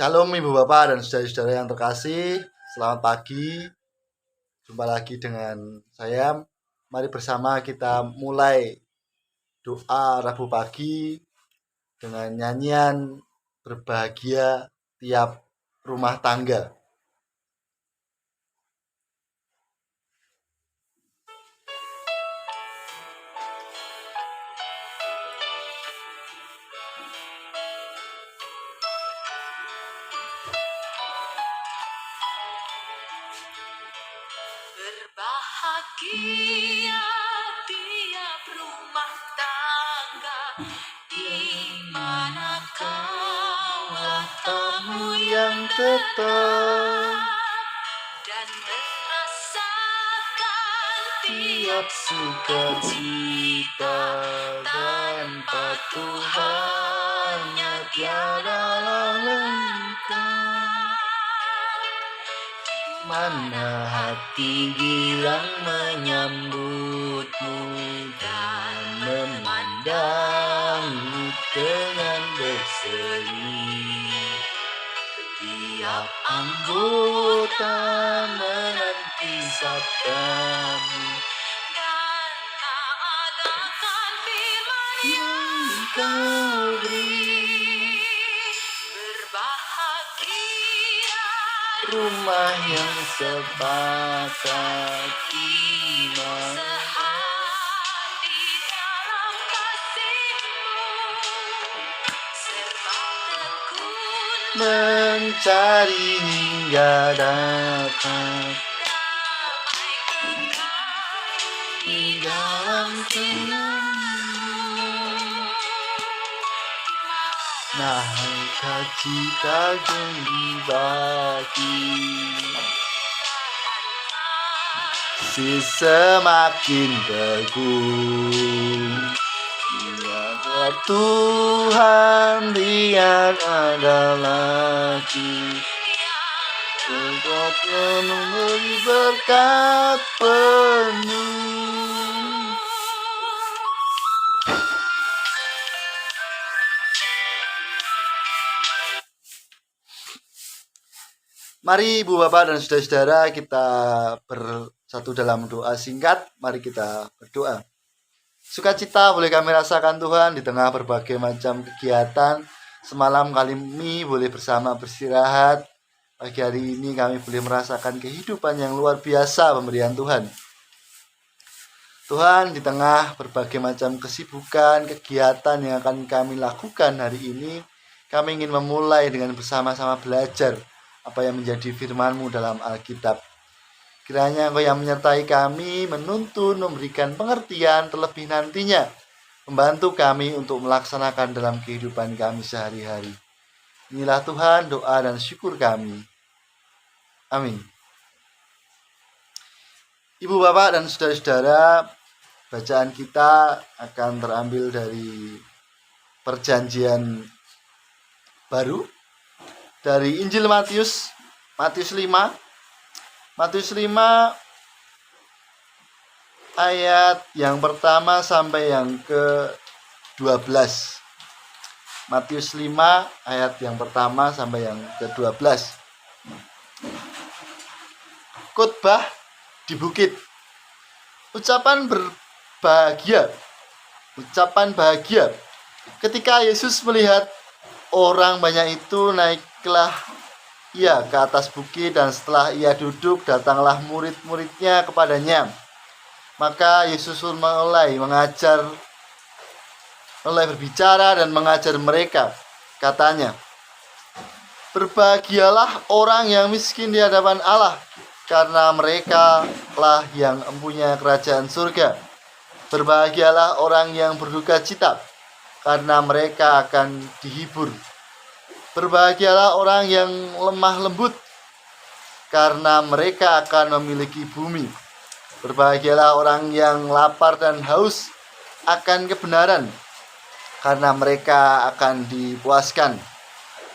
Shalom Ibu Bapak dan saudara-saudara yang terkasih. Selamat pagi. Jumpa lagi dengan saya. Mari bersama kita mulai doa Rabu pagi dengan nyanyian berbahagia tiap rumah tangga. Berbahagia tiap rumah tangga di mana kaulah tamu yang tetap dan merasakan tiap sukacita tanpa Tuhannya tiada lengkap. Mana hati gilang menyambutmu dan memandangmu dengan berseri. Tiap anggota menanti sabdamu dan mengadakan firman yang kau beri. berbahagia Rumah yang sepakat iman sehati dalam kasih-Mu, serta tekun mencari hingga dapat damai kekal di dalam tenang. Nah, cita dibagi si semakin teguh. Ingatlah Tuhan, Dia ada lagi Sebabnya memberi berkat penuh. Mari Ibu Bapak dan saudara-saudara kita bersatu dalam doa singkat. Mari kita berdoa. Sukacita boleh kami rasakan Tuhan di tengah berbagai macam kegiatan. Semalam kami boleh bersama beristirahat. Pagi hari ini kami boleh merasakan kehidupan yang luar biasa pemberian Tuhan. Tuhan, di tengah berbagai macam kesibukan, kegiatan yang akan kami lakukan hari ini, kami ingin memulai dengan bersama-sama belajar apa yang menjadi firman-Mu dalam Alkitab. Kiranya Engkau yang menyertai kami, menuntun, memberikan pengertian, terlebih nantinya membantu kami untuk melaksanakan dalam kehidupan kami sehari-hari. Inilah Tuhan doa dan syukur kami. Amin. Ibu Bapak dan saudara-saudara, bacaan kita akan terambil dari Perjanjian Baru, dari Injil Matius 5 ayat yang pertama sampai yang ke-12. Matius 5 ayat yang pertama sampai yang ke-12. Khotbah di bukit. Ucapan bahagia. Ketika Yesus melihat orang banyak itu, naiklah ia ke atas bukit, dan setelah ia duduk, datanglah murid-muridnya kepadanya. Maka Yesus mulai berbicara dan mengajar mereka. Katanya, berbahagialah orang yang miskin di hadapan Allah, karena mereka lah yang mempunyai kerajaan surga. Berbahagialah orang yang berduka cita, karena mereka akan dihibur. Berbahagialah orang yang lemah lembut, karena mereka akan memiliki bumi. Berbahagialah orang yang lapar dan haus akan kebenaran, karena mereka akan dipuaskan.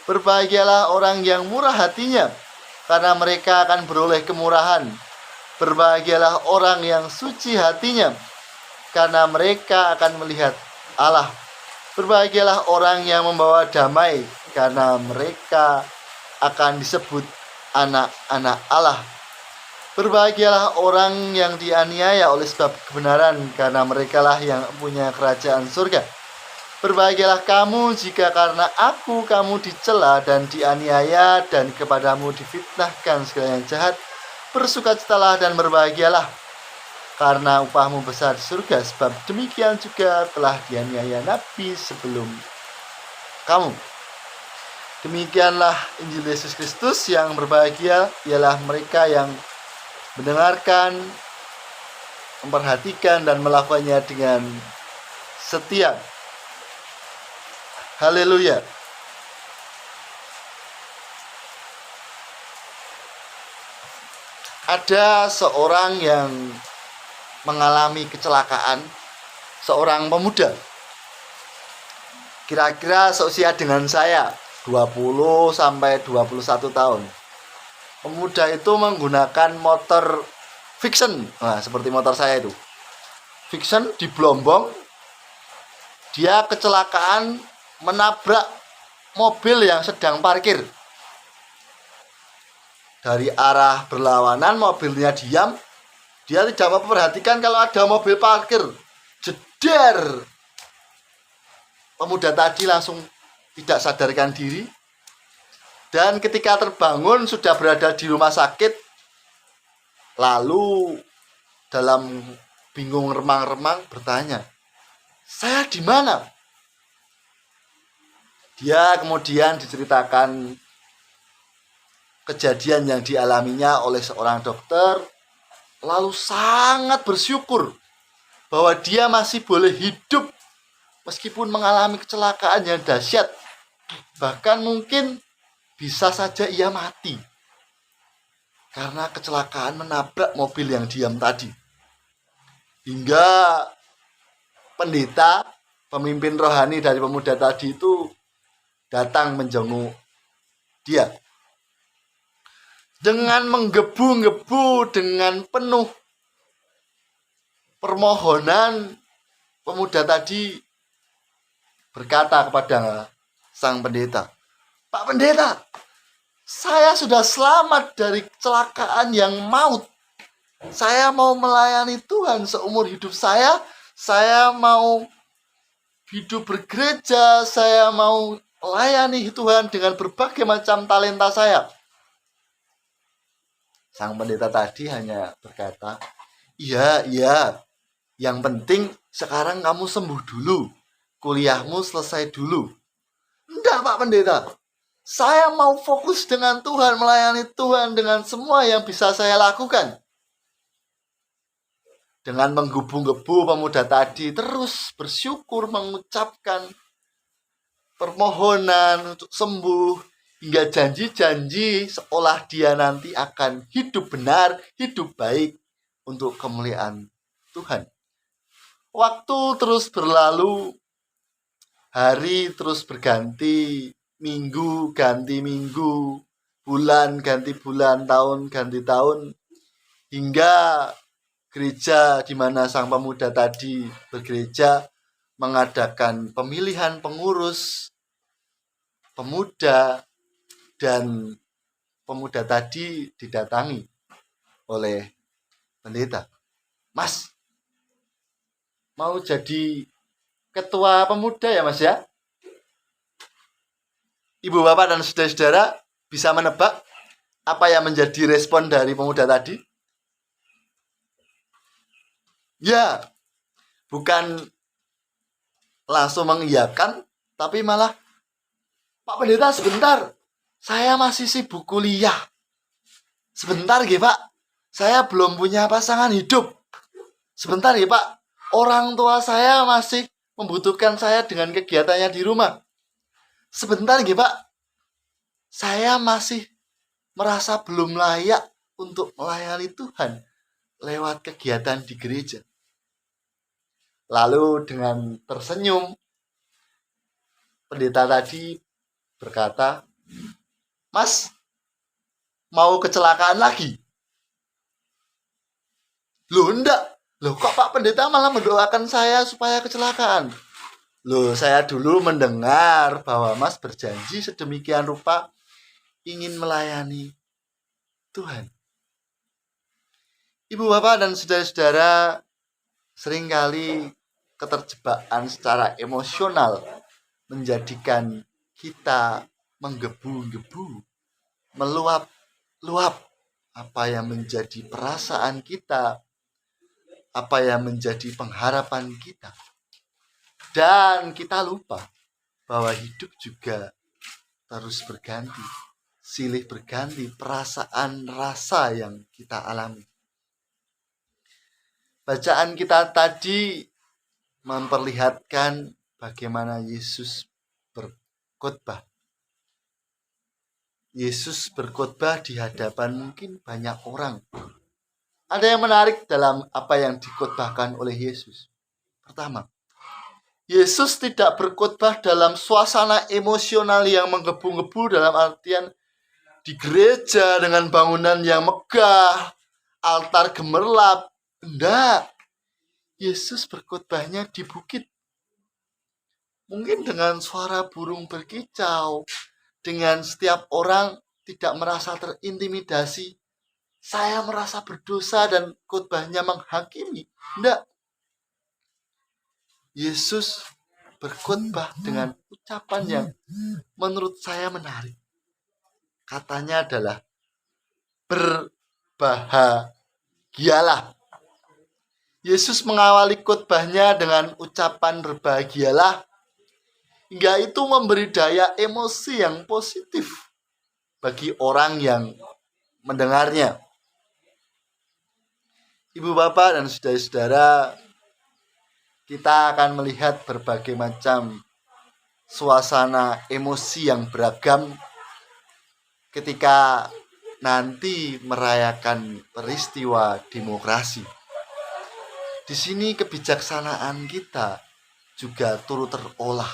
Berbahagialah orang yang murah hatinya, karena mereka akan beroleh kemurahan. Berbahagialah orang yang suci hatinya, karena mereka akan melihat Allah. Berbahagialah orang yang membawa damai, karena mereka akan disebut anak-anak Allah. Berbahagialah orang yang dianiaya oleh sebab kebenaran, karena merekalah yang punya kerajaan surga. Berbahagialah kamu jika karena aku kamu dicela dan dianiaya dan kepadamu difitnahkan segala yang jahat. Bersukacitalah dan berbahagialah, karena upahmu besar di surga, sebab demikian juga telah dianiaya nabi sebelum kamu. Demikianlah Injil Yesus Kristus. Yang berbahagia ialah mereka yang mendengarkan, memperhatikan, dan melakukannya dengan setia. Haleluya. Ada seorang yang mengalami kecelakaan, seorang pemuda. Kira-kira seusia dengan saya, 20 sampai 21 tahun. Pemuda itu menggunakan motor Vixen. Nah, seperti motor saya itu. Vixen di Blombong. Dia kecelakaan menabrak mobil yang sedang parkir. Dari arah berlawanan, mobilnya diam. Dia tidak memperhatikan kalau ada mobil parkir. Jeder. Pemuda tadi langsung tidak sadarkan diri. Dan ketika terbangun sudah berada di rumah sakit. Lalu dalam bingung remang-remang bertanya, "Saya di mana?" Dia kemudian diceritakan kejadian yang dialaminya oleh seorang dokter. Lalu sangat bersyukur bahwa dia masih boleh hidup meskipun mengalami kecelakaan yang dahsyat. Bahkan mungkin bisa saja ia mati karena kecelakaan menabrak mobil yang diam tadi. Hingga pendeta, pemimpin rohani dari pemuda tadi itu datang menjenguk dia. Dengan menggebu-gebu, dengan penuh permohonan, pemuda tadi berkata kepada sang pendeta, "Pak pendeta, saya sudah selamat dari kecelakaan yang maut. Saya mau melayani Tuhan seumur hidup saya. Saya mau hidup bergereja. Saya mau melayani Tuhan dengan berbagai macam talenta saya." Sang pendeta tadi hanya berkata, Iya, yang penting sekarang kamu sembuh dulu. Kuliahmu selesai dulu." "Enggak, Pak Pendeta. Saya mau fokus dengan Tuhan, melayani Tuhan dengan semua yang bisa saya lakukan." Dengan menggebu-gebu, pemuda tadi terus bersyukur mengucapkan permohonan untuk sembuh, hingga janji-janji seolah dia nanti akan hidup benar, hidup baik untuk kemuliaan Tuhan. Waktu terus berlalu, hari terus berganti, minggu ganti minggu, bulan ganti bulan, tahun ganti tahun, hingga gereja di mana sang pemuda tadi bergereja mengadakan pemilihan pengurus pemuda, dan pemuda tadi didatangi oleh pendeta. "Mas, mau jadi ketua pemuda ya Mas ya?" Ibu bapak dan saudara-saudara bisa menebak apa yang menjadi respon dari pemuda tadi? Ya, bukan langsung mengiyakan, tapi malah, "Pak pendeta, sebentar, saya masih sibuk kuliah. Sebentar ya Pak, saya belum punya pasangan hidup. Sebentar ya Pak, orang tua saya masih membutuhkan saya dengan kegiatannya di rumah. Sebentar ya Pak, saya masih merasa belum layak untuk melayani Tuhan lewat kegiatan di gereja." Lalu dengan tersenyum, pendeta tadi berkata, "Mas, mau kecelakaan lagi?" "Loh enggak. Loh kok Pak Pendeta malah mendoakan saya supaya kecelakaan?" "Loh, saya dulu mendengar bahwa Mas berjanji sedemikian rupa ingin melayani Tuhan. Ibu bapak dan saudara-saudara, seringkali keterjebaan secara emosional menjadikan kita menggebu-gebu, meluap-luap apa yang menjadi perasaan kita, apa yang menjadi pengharapan kita. Dan kita lupa bahwa hidup juga terus berganti, silih berganti perasaan rasa yang kita alami. Bacaan kita tadi memperlihatkan bagaimana Yesus berkhotbah. Yesus berkhotbah di hadapan mungkin banyak orang. Ada yang menarik dalam apa yang dikhotbahkan oleh Yesus. Pertama, Yesus tidak berkhotbah dalam suasana emosional yang menggebu-gebu, dalam artian di gereja dengan bangunan yang megah, altar gemerlap. Enggak. Yesus berkhotbahnya di bukit. Mungkin dengan suara burung berkicau, dengan setiap orang tidak merasa terintimidasi. Saya merasa berdosa dan khotbahnya menghakimi. Enggak. Yesus berkhotbah dengan ucapan yang menurut saya menarik. Katanya adalah berbahagialah. Yesus mengawali khotbahnya dengan ucapan berbahagialah, hingga itu memberi daya emosi yang positif bagi orang yang mendengarnya. Ibu bapak dan saudara-saudara, kita akan melihat berbagai macam suasana emosi yang beragam ketika nanti merayakan peristiwa demokrasi. Di sini kebijaksanaan kita juga turut terolah.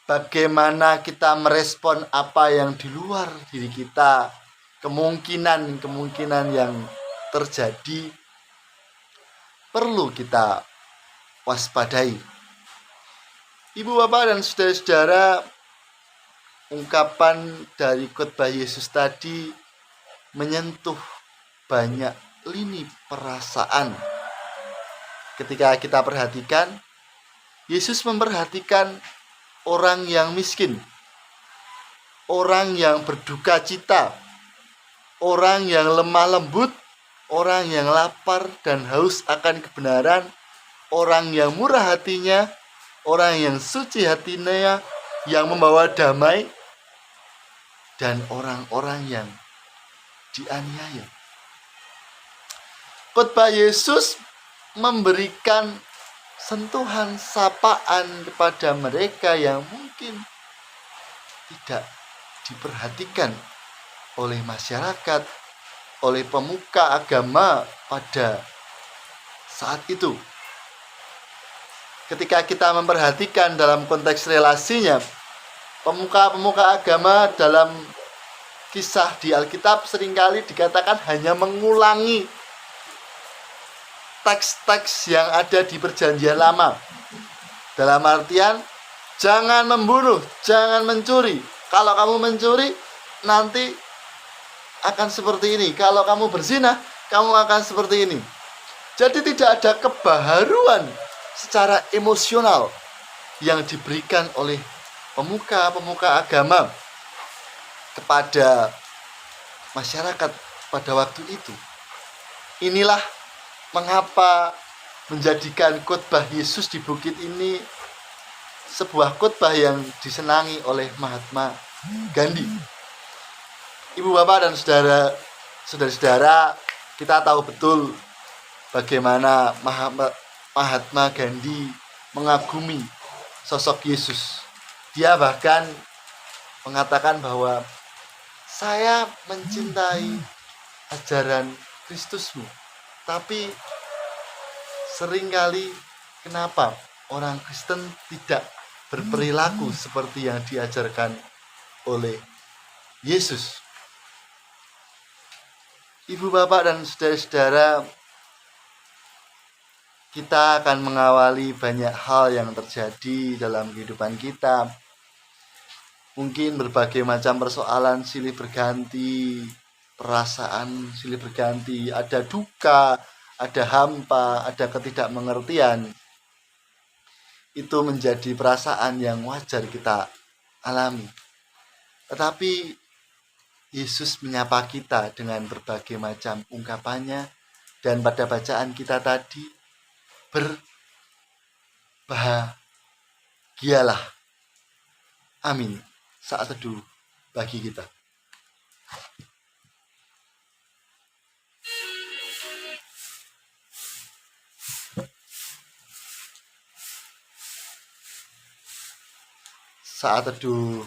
Bagaimana kita merespon apa yang di luar diri kita, kemungkinan yang terjadi, perlu kita waspadai. Ibu bapak dan saudara-saudara, ungkapan dari khotbah Yesus tadi menyentuh banyak lini perasaan. Ketika kita perhatikan, Yesus memperhatikan orang yang miskin, orang yang berduka cita, orang yang lemah lembut, orang yang lapar dan haus akan kebenaran, orang yang murah hatinya, orang yang suci hatinya, yang membawa damai, dan orang-orang yang dianiaya. Khotbah Yesus memberikan sentuhan sapaan kepada mereka yang mungkin tidak diperhatikan oleh masyarakat, oleh pemuka agama pada saat itu. Ketika kita memperhatikan dalam konteks relasinya, pemuka-pemuka agama dalam kisah di Alkitab seringkali dikatakan hanya mengulangi teks-teks yang ada di Perjanjian Lama. Dalam artian, jangan membunuh, jangan mencuri. Kalau kamu mencuri, nanti akan seperti ini. Kalau kamu berzina, kamu akan seperti ini. Jadi tidak ada kebaharuan secara emosional yang diberikan oleh pemuka-pemuka agama kepada masyarakat pada waktu itu. Inilah mengapa menjadikan khotbah Yesus di bukit ini sebuah khotbah yang disenangi oleh Mahatma Gandhi. Ibu bapak dan saudara-saudara, kita tahu betul bagaimana Mahatma Gandhi mengagumi sosok Yesus. Dia bahkan mengatakan bahwa saya mencintai ajaran Kristusmu, tapi seringkali kenapa orang Kristen tidak berperilaku seperti yang diajarkan oleh Yesus. Ibu bapak dan saudara-saudara, kita akan mengawali banyak hal yang terjadi dalam kehidupan kita. Mungkin berbagai macam persoalan silih berganti, perasaan silih berganti, ada duka, ada hampa, ada ketidakmengertian. Itu menjadi perasaan yang wajar kita alami. Tetapi Yesus menyapa kita dengan berbagai macam ungkapannya, dan pada bacaan kita tadi, berbahagialah. Amin. Saat teduh bagi kita. Saat teduh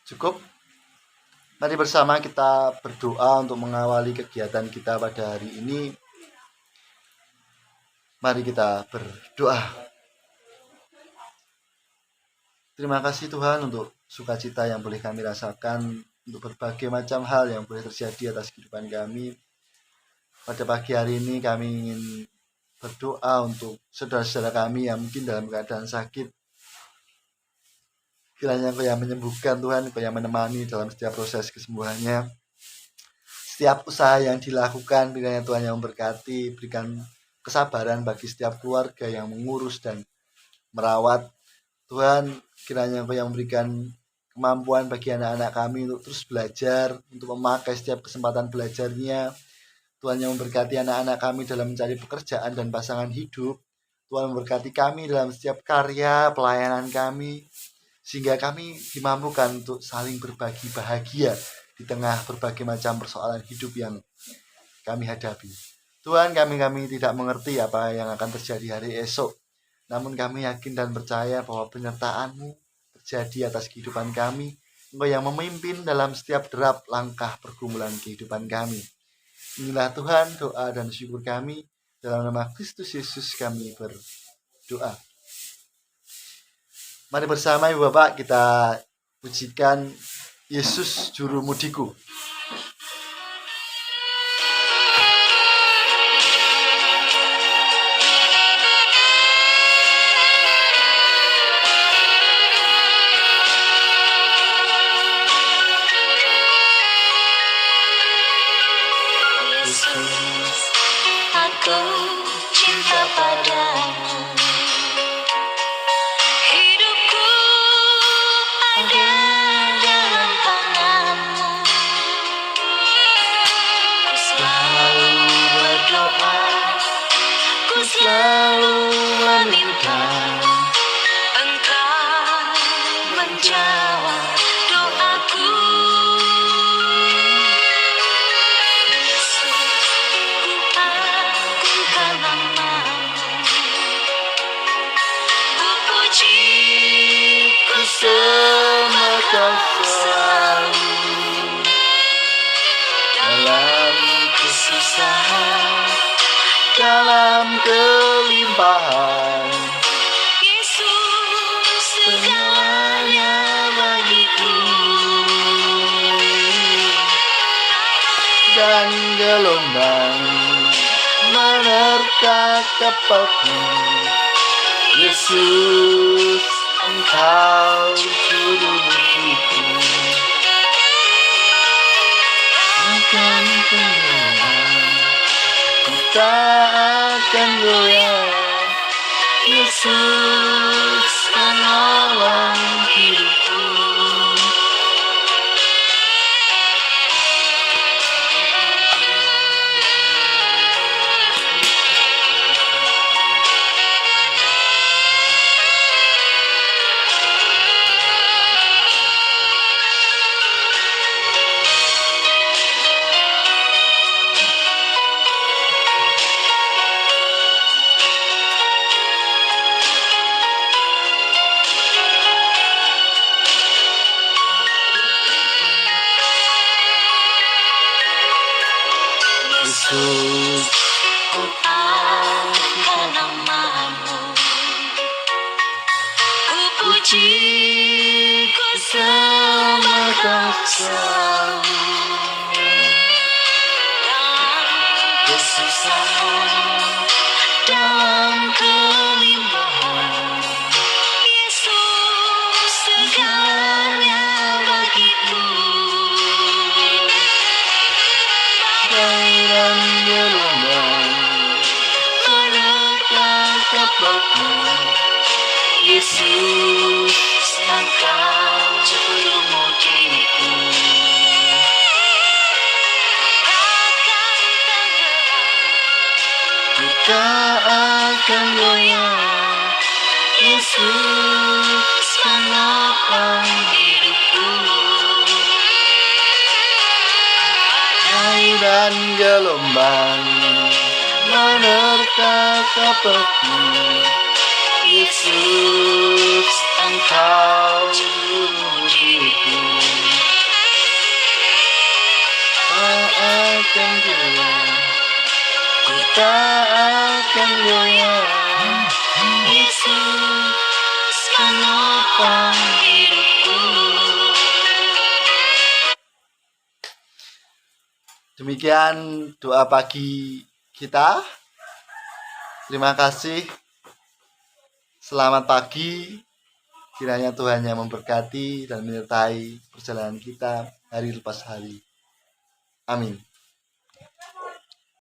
cukup. Mari bersama kita berdoa untuk mengawali kegiatan kita pada hari ini. Mari kita berdoa. Terima kasih Tuhan untuk sukacita yang boleh kami rasakan, untuk berbagai macam hal yang boleh terjadi atas kehidupan kami. Pada pagi hari ini kami ingin berdoa untuk saudara-saudara kami yang mungkin dalam keadaan sakit. Kiranya Engkau yang menyembuhkan Tuhan, Engkau yang menemani dalam setiap proses kesembuhannya. Setiap usaha yang dilakukan, kiranya Tuhan yang memberkati, berikan kesabaran bagi setiap keluarga yang mengurus dan merawat. Tuhan, kiranya Engkau yang memberikan kemampuan bagi anak-anak kami untuk terus belajar, untuk memakai setiap kesempatan belajarnya. Tuhan yang memberkati anak-anak kami dalam mencari pekerjaan dan pasangan hidup. Tuhan memberkati kami dalam setiap karya pelayanan kami, sehingga kami dimampukan untuk saling berbagi bahagia di tengah berbagai macam persoalan hidup yang kami hadapi. Tuhan, kami tidak mengerti apa yang akan terjadi hari esok, namun kami yakin dan percaya bahwa penyertaan-Mu terjadi atas kehidupan kami. Engkau yang memimpin dalam setiap derap langkah pergumulan kehidupan kami. Inilah Tuhan doa dan syukur kami. Dalam nama Kristus Yesus kami berdoa. Mari bersama Ibu Bapak kita pujikan Yesus Juru Mudiku. Yesus, aku cinta padamu. Hidupku ada dalam tangan-Mu. Ku selalu berdoa, ku selalu meminta Engkau menjawab doaku. Semoga selalu dalam kesusahan, dalam kelimpahan, Yesus segalanya bagiku. Dan gelombang menerka kapalku, Yesus, Engkau juru mudiku. Akan tenggelam, ku tak akan goyah. Yesus penolong hidupku. Yesus, ku angkat nama-Mu. Ku puji, ku sembah Kau selalu. Dalam kesusahan, dalam kelimpahan, Yesus akan goyang. Yesus menopang hidupku. Badai dan gelombang menerka kapalku. Yesus, Engkau juru diriku. Tak akan goyang, Ku tak akan goyang. Yesus menopang hidupku. Demikian doa pagi kita. Terima kasih. Selamat pagi. Kiranya Tuhan yang memberkati dan menyertai perjalanan kita hari lepas hari. Amin.